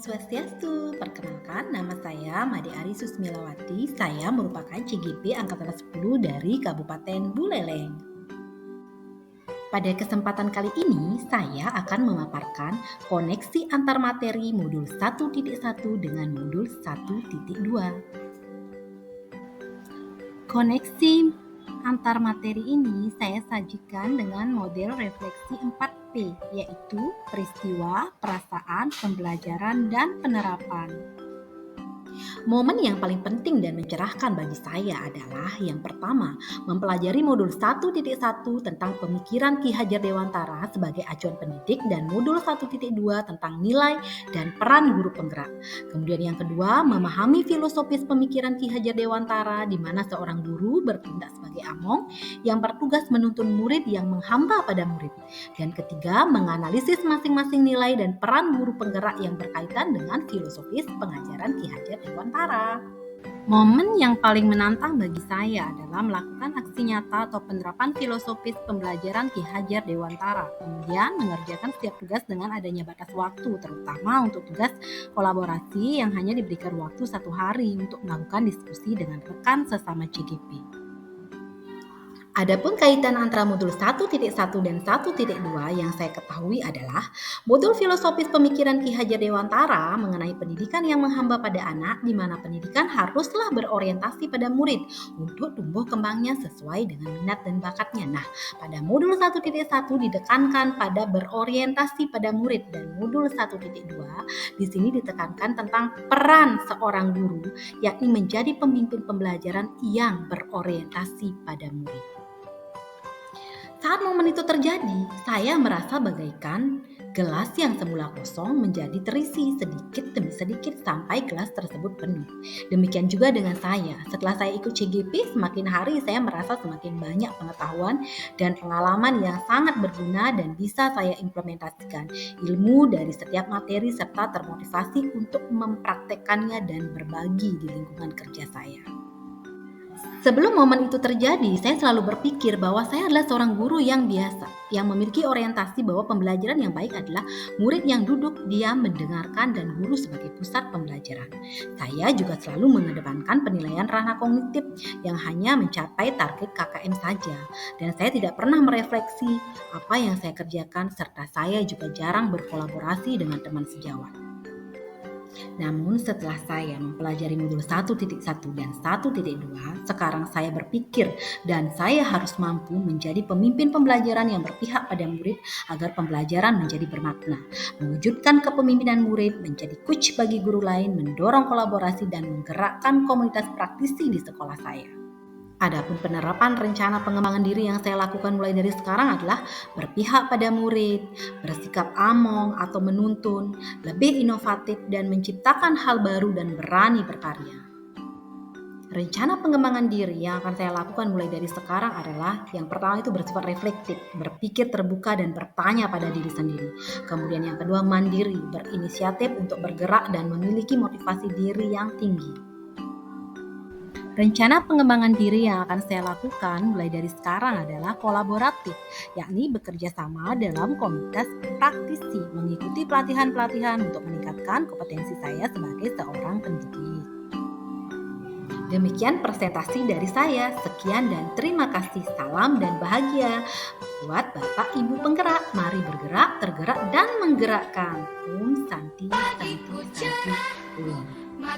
Swastiastu, perkenalkan nama saya Made Ari Susmilawati. Saya merupakan CGP Angkatan 10 dari Kabupaten Buleleng. Pada kesempatan kali ini, saya akan memaparkan koneksi antar materi modul 1.1 dengan modul 1.2. Koneksi antar materi ini saya sajikan dengan model refleksi 4P, yaitu peristiwa, perasaan, pembelajaran, dan penerapan. Momen yang paling penting dan mencerahkan bagi saya adalah yang pertama, mempelajari modul 1.1 tentang pemikiran Ki Hajar Dewantara sebagai acuan pendidik dan modul 1.2 tentang nilai dan peran guru penggerak. Kemudian yang kedua, memahami filosofis pemikiran Ki Hajar Dewantara di mana seorang guru bertindak sebagai among yang bertugas menuntun murid yang menghamba pada murid. Dan ketiga, menganalisis masing-masing nilai dan peran guru penggerak yang berkaitan dengan filosofis pengajaran Ki Hajar Dewantara. Momen yang paling menantang bagi saya adalah melakukan aksi nyata atau penerapan filosofis pembelajaran Ki Hajar Dewantara. Kemudian mengerjakan setiap tugas dengan adanya batas waktu, terutama untuk tugas kolaborasi yang hanya diberikan waktu 1 hari untuk melakukan diskusi dengan rekan sesama CGP. Adapun kaitan antara modul 1.1 dan 1.2 yang saya ketahui adalah modul filosofis pemikiran Ki Hajar Dewantara mengenai pendidikan yang menghamba pada anak, di mana pendidikan haruslah berorientasi pada murid untuk tumbuh kembangnya sesuai dengan minat dan bakatnya. Nah, pada modul 1.1 ditekankan pada berorientasi pada murid, dan modul 1.2 di sini ditekankan tentang peran seorang guru, yakni menjadi pemimpin pembelajaran yang berorientasi pada murid. Saat momen itu terjadi, saya merasa bagaikan gelas yang semula kosong menjadi terisi sedikit demi sedikit sampai gelas tersebut penuh. Demikian juga dengan saya. Setelah saya ikut CGP, semakin hari saya merasa semakin banyak pengetahuan dan pengalaman yang sangat berguna dan bisa saya implementasikan ilmu dari setiap materi serta termotivasi untuk mempraktekkannya dan berbagi di lingkungan kerja saya. Sebelum momen itu terjadi, saya selalu berpikir bahwa saya adalah seorang guru yang biasa, yang memiliki orientasi bahwa pembelajaran yang baik adalah murid yang duduk diam mendengarkan dan guru sebagai pusat pembelajaran. Saya juga selalu mengedepankan penilaian ranah kognitif yang hanya mencapai target KKM saja, dan saya tidak pernah merefleksi apa yang saya kerjakan, serta saya juga jarang berkolaborasi dengan teman sejawat. Namun setelah saya mempelajari modul 1.1 dan 1.2, sekarang saya berpikir dan saya harus mampu menjadi pemimpin pembelajaran yang berpihak pada murid agar pembelajaran menjadi bermakna, mewujudkan kepemimpinan murid, menjadi coach bagi guru lain, mendorong kolaborasi dan menggerakkan komunitas praktisi di sekolah saya. Adapun penerapan rencana pengembangan diri yang saya lakukan mulai dari sekarang adalah berpihak pada murid, bersikap among atau menuntun, lebih inovatif dan menciptakan hal baru dan berani berkarya. Rencana pengembangan diri yang akan saya lakukan mulai dari sekarang adalah yang pertama itu bersifat reflektif, berpikir terbuka dan bertanya pada diri sendiri. Kemudian yang kedua mandiri, berinisiatif untuk bergerak dan memiliki motivasi diri yang tinggi. Rencana pengembangan diri yang akan saya lakukan mulai dari sekarang adalah kolaboratif, yakni bekerja sama dalam komunitas praktisi, mengikuti pelatihan-pelatihan untuk meningkatkan kompetensi saya sebagai seorang pendidik. Demikian presentasi dari saya. Sekian dan terima kasih. Salam dan bahagia buat Bapak Ibu penggerak. Mari bergerak, tergerak, dan menggerakkan. Om Santi, Santi, Santi, Om.